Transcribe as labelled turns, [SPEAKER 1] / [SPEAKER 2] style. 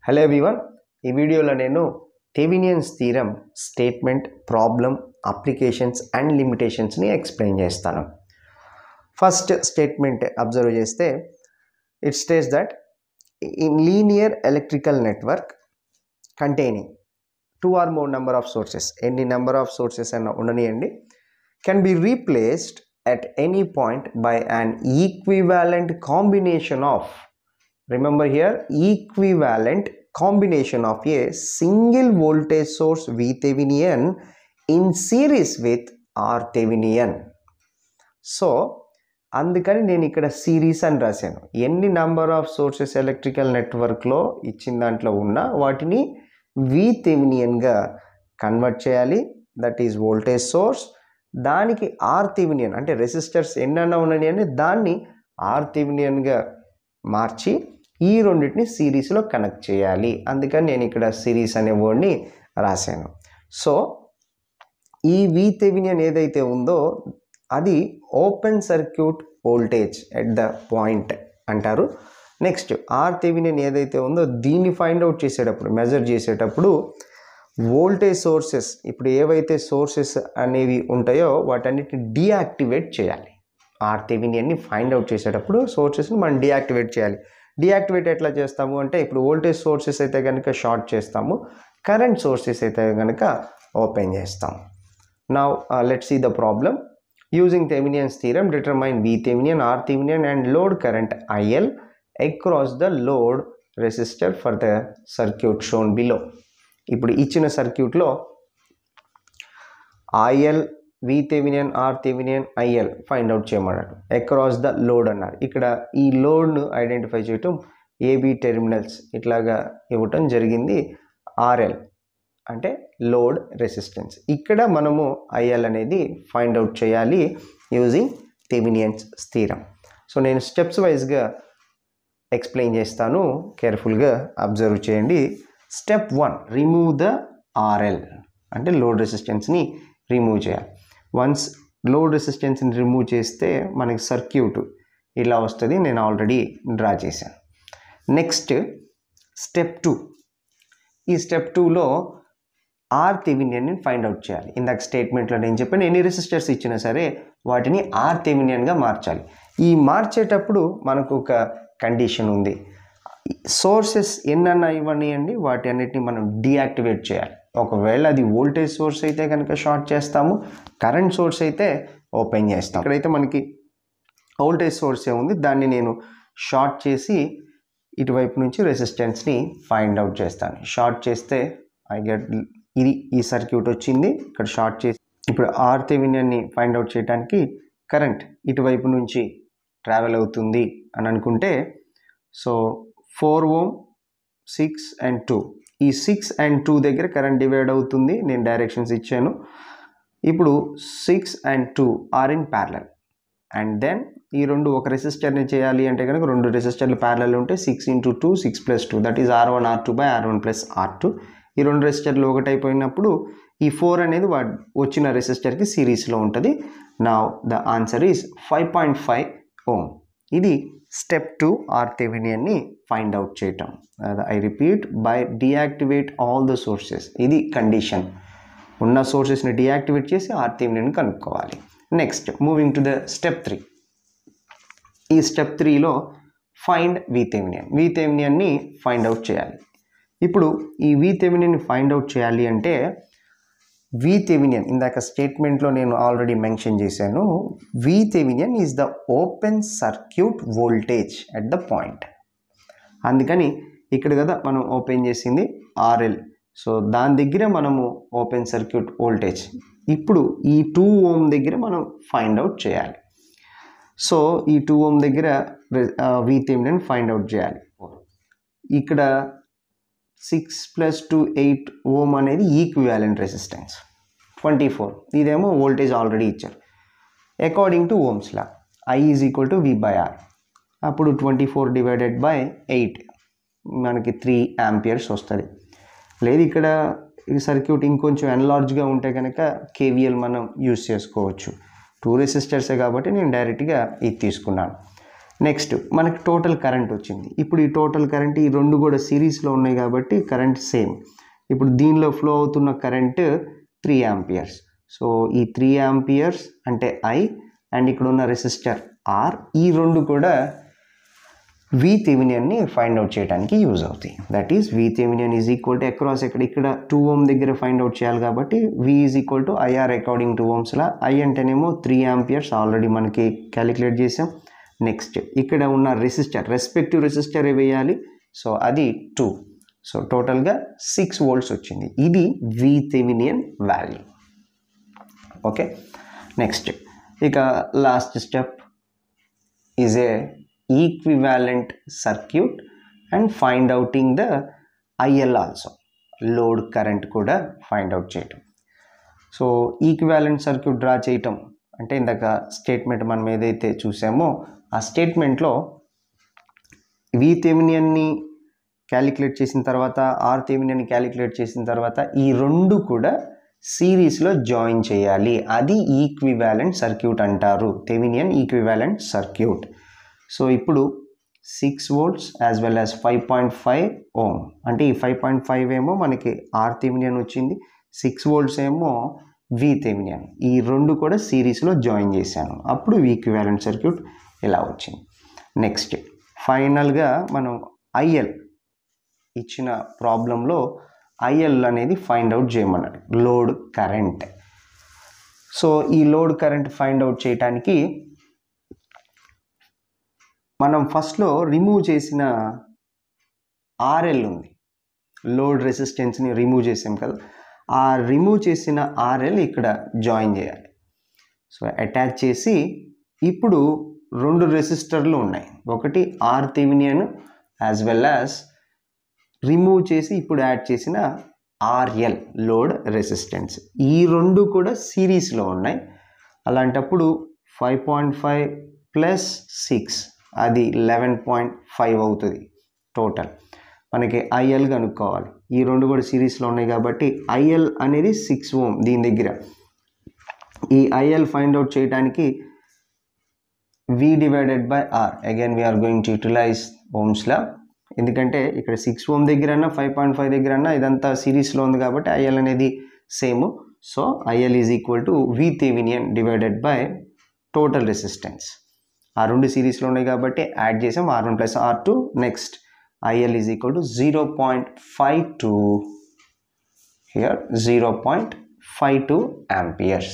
[SPEAKER 1] Hello everyone, ఈ వీడియోలో నేను Thevenin's theorem statement, problem, applications and లిమిటేషన్స్ని ఎక్స్ప్లెయిన్ చేస్తాను. ఫస్ట్ స్టేట్మెంట్ అబ్జర్వ్ చేస్తే it states that in linear electrical network containing two or more number of sources, ఎన్ని number of sources అన్న ఉండనియండి, can be replaced at any point by an equivalent combination of, remember here, equivalent combination of a single voltage source VThevenin in series with RThevenin. So అందుకని నేను ఇక్కడ series అని రాశాను. ఎన్ని number of sources electrical నెట్వర్క్లో ఇచ్చిన దాంట్లో ఉన్న వాటిని VTheveninగా కన్వర్ట్ చేయాలి, దట్ ఈజ్ వోల్టేజ్ సోర్స్. దానికి RThevenin అంటే రెసిస్టర్స్ ఎన్నన్నా ఉన్నాయి అని దాన్ని RTheveninగా మార్చి ఈ రెండింటిని సిరీస్లో కనెక్ట్ చేయాలి. అందుకని నేను ఇక్కడ సిరీస్ అనే వర్డ్ని రాశాను. సో ఈ VThevenin ఏదైతే ఉందో అది open circuit voltage at the point అంటారు. నెక్స్ట్ RThevenin ఏదైతే ఉందో దీన్ని ఫైండ్ అవుట్ చేసేటప్పుడు, మెజర్ చేసేటప్పుడు వోల్టేజ్ సోర్సెస్, ఇప్పుడు ఏవైతే సోర్సెస్ అనేవి ఉంటాయో వాటన్నిటిని డీయాక్టివేట్ చేయాలి. RTheveninని ఫైండ్ అవుట్ చేసేటప్పుడు సోర్సెస్ని మనం డీయాక్టివేట్ చేయాలి. డీయాక్టివేట్ ఎట్లా చేస్తాము అంటే, ఇప్పుడు వోల్టేజ్ సోర్సెస్ అయితే కనుక షార్ట్ చేస్తాము, కరెంట్ సోర్సెస్ అయితే కనుక ఓపెన్ చేస్తాం. Now let's see the problem. Using Thevenin's theorem determine VThevenin, RThevenin and load current IL across the load resistor for the circuit shown below. ఇప్పుడు ఇచ్చిన సర్క్యూట్లో IL, VThevenin, RThevenin, IL find out చేయమన్నాడు. Across the load అన్నారు. ఇక్కడ ఈ లోడ్ను identify చేయటం AB terminals ఇట్లాగా ఇవ్వటం జరిగింది. RL అంటే లోడ్ రెసిస్టెన్స్. ఇక్కడ మనము IL అనేది ఫైండ్ అవుట్ చేయాలి యూజింగ్ థెవెనియన్స్ థీరం. సో నేను స్టెప్స్ వైజ్గా ఎక్స్ప్లెయిన్ చేస్తాను, కేర్ఫుల్గా అబ్జర్వ్ చేయండి. స్టెప్ 1, రిమూవ్ ద RL అంటే లోడ్ రెసిస్టెన్స్ని రిమూవ్ చేయాలి. వన్స్ లోడ్ రెసిస్టెన్స్ని రిమూవ్ చేస్తే మనకి సర్క్యూట్ ఇలా వస్తుంది. నేను ఆల్రెడీ డ్రా చేశాను. Next step 2. ఈ స్టెప్ 2లో RTheveninని ఫైండ్ అవుట్ చేయాలి. ఇందాక స్టేట్మెంట్లో నేను చెప్పాను, ఎన్ని రెసిస్టర్స్ ఇచ్చినా సరే వాటిని RTheveninగా మార్చాలి. ఈ మార్చేటప్పుడు మనకు ఒక కండిషన్ ఉంది. సోర్సెస్ ఎన్నన్నా ఇవ్వనియండి, వాటి అన్నిటిని మనం డీయాక్టివేట్ చేయాలి. ఒకవేళ అది వోల్టేజ్ సోర్స్ అయితే కనుక షార్ట్ చేస్తాము, కరెంట్ సోర్స్ అయితే ఓపెన్ చేస్తాం. ఇక్కడైతే మనకి వోల్టేజ్ సోర్సే ఉంది, దాన్ని నేను షార్ట్ చేసి ఇటువైపు నుంచి రెసిస్టెన్స్ని ఫైండ్ అవుట్ చేస్తాను. షార్ట్ చేస్తే ఇది ఈ సర్క్యూట్ వచ్చింది. ఇక్కడ షార్ట్ చేసి ఇప్పుడు RTheveninని ఫైండ్ అవుట్ చేయడానికి కరెంట్ ఇటువైపు నుంచి ట్రావెల్ అవుతుంది అని అనుకుంటే, సో 4 ohm, 6 and 2, ఈ 6 and 2 దగ్గర కరెంట్ డివైడ్ అవుతుంది. నేను డైరెక్షన్స్ ఇచ్చాను. ఇప్పుడు 6 and 2 are in parallel, and then ఈ రెండు ఒక రెసిస్టర్ని చేయాలి అంటే కనుక రెండు రెసిస్టర్లు ప్యారలల్ ఉంటే 6 × 2 6 + 2 that is R1 R2 / R1 + R2. ఈ రెండు రెసిస్టర్లు ఒకటైపోయినప్పుడు ఈ 4 అనేది వచ్చిన రెసిస్టర్కి సిరీస్లో ఉంటుంది. Now the answer is 5.5 ohm. ఇది స్టెప్ 2, RTheveninని ఫైండ్ అవుట్ చేయటం. I repeat, by deactivate all the sources. ఇది కండిషన్. ఉన్న సోర్సెస్ని డీయాక్టివేట్ చేసి RTheveninని కనుక్కోవాలి. Next moving to the step 3. ఈ స్టెప్ 3లో ఫైండ్ VTheveninని ఫైండ్ అవుట్ చేయాలి. ఇప్పుడు ఈ VTheveninని ఫైండ్ అవుట్ చేయాలి అంటే VThevenin ఇందాక స్టేట్మెంట్లో నేను ఆల్రెడీ మెన్షన్ చేశాను. VThevenin is the open circuit voltage at the point. అందుకని ఇక్కడ కదా మనం ఓపెన్ చేసింది RL, సో దాని దగ్గర మనము ఓపెన్ సర్క్యూట్ వోల్టేజ్. ఇప్పుడు ఈ 2 ohm దగ్గర మనం ఫైండ్ అవుట్ చేయాలి. సో ఈ 2 ohm దగ్గర VThevenin ఫైండ్ అవుట్ చేయాలి. ఇక్కడ 6 + 2 8 ohm అనేది ఈక్వివాలెంట్ రెసిస్టెన్స్ 24. ఇదేమో వోల్టేజ్ ఆల్రెడీ ఇచ్చారు. According to Ohm's law I is equal to V/R. అప్పుడు 24 / 8 మనకి 3 amperes వస్తుంది. లేదు ఇక్కడ ఈ సర్క్యూట్ ఇంకొంచెం ఎన్లార్జ్గా ఉంటే కనుక KVL మనం యూస్ చేసుకోవచ్చు. 2 రెసిస్టర్సే కాబట్టి నేను డైరెక్ట్గా ఇది తీసుకున్నాను. నెక్స్ట్ మనకి టోటల్ కరెంట్ వచ్చింది. ఇప్పుడు ఈ టోటల్ కరెంట్ ఈ రెండు కూడా సిరీస్లో ఉన్నాయి కాబట్టి కరెంట్ సేమ్. ఇప్పుడు దీనిలో ఫ్లో అవుతున్న కరెంట్ 3 ఆంపియర్స్. సో ఈ 3 ఆంపియర్స్ అంటే I అండ్ ఇక్కడ ఉన్న రెసిస్టర్ R, ఈ రెండు కూడా VTheveninని ఫైండ్ అవుట్ చేయడానికి యూజ్ అవుతాయి. That is VThevenin is equal to across ఇక్కడ 2 ohm దగ్గర ఫైండ్ అవుట్ చేయాలి కాబట్టి V is equal to IR according to Ohm's law. I అంటేనేమో 3 ఆంపియర్స్ ఆల్రెడీ మనకి క్యాలిక్యులేట్ చేసాం. నెక్స్ట్ ఇక్కడ ఉన్న రెసిస్టర్ రెస్పెక్టివ్ రెసిస్టర్ వేయాలి. సో అది 2. సో టోటల్గా 6 volts వచ్చింది. ఇది VThevenin వాల్యూ. ఓకే, నెక్స్ట్ ఇక last step is a equivalent circuit and find outing the IL also, load current కూడా ఫైండ్ అవుట్ చేయటం. సో ఈక్వివాలెంట్ సర్క్యూట్ డ్రా చేయటం అంటే ఇందాక స్టేట్మెంట్ మనం ఏదైతే చూసామో ఆ స్టేట్మెంట్లో VTheveninని క్యాలిక్యులేట్ చేసిన తర్వాత RTheveninని క్యాలిక్యులేట్ చేసిన తర్వాత ఈ రెండు కూడా సిరీస్లో జాయిన్ చేయాలి. అది ఈక్వివాలెంట్ సర్క్యూట్ అంటారు, థెవెనిన్ ఈక్వివాలెంట్ సర్క్యూట్. సో ఇప్పుడు 6 volts as well as 5.5 ohm అంటే ఈ 5.5 ఏమో మనకి RThevenin వచ్చింది, 6 volts ఏమో VThevenin. ఈ రెండు కూడా సిరీస్లో జాయిన్ చేశాను, అప్పుడు ఈక్వివాలెంట్ సర్క్యూట్ ఇలా వచ్చింది. నెక్స్ట్ ఫైనల్గా మనం IL ఇచ్చిన ప్రాబ్లంలో IL అనేది ఫైండ్ అవుట్ చేయమన్నాడు, లోడ్ కరెంట్. సో ఈ లోడ్ కరెంట్ ఫైండ్ అవుట్ చేయడానికి మనం ఫస్ట్లో రిమూవ్ చేసిన RL ఉంది, లోడ్ రెసిస్టెన్స్ని రిమూవ్ చేసాం కదా, ఆ రిమూవ్ చేసిన RL ఇక్కడ జాయిన్ చేయాలి. సో అటాచ్ చేసి ఇప్పుడు రెండు రెసిస్టర్లు ఉన్నాయి, ఒకటి RThevenin as well as remove చేసి ఇప్పుడు యాడ్ చేసిన RL లోడ్ రెసిస్టెన్స్. ఈ రెండు కూడా సిరీస్లో ఉన్నాయి. అలాంటప్పుడు 5.5 ప్లస్ 6 అది 11.5 అవుతుంది టోటల్. మనకి IL కనుక్కోవాలి, ఈ రెండు కూడా సిరీస్లో ఉన్నాయి కాబట్టి IL అనేది 6 ohm దీని దగ్గర. ఈ IL ఫైండ్ అవుట్ చేయడానికి V divided by R, again we're going to utilize Ohm's law. ఎందుకంటే ఇక్కడ 6 ohm దగ్గర అన్నా 5.5 దగ్గర అన్నా ఇదంతా సిరీస్లో ఉంది కాబట్టి IL అనేది same. So IL is equal to VThevenin divided by total resistance. ఆ రెండు సిరీస్లో ఉన్నాయి కాబట్టి యాడ్ చేసాం R1 plus R2. Next IL is equal to 0.52 here 0.52 amperes.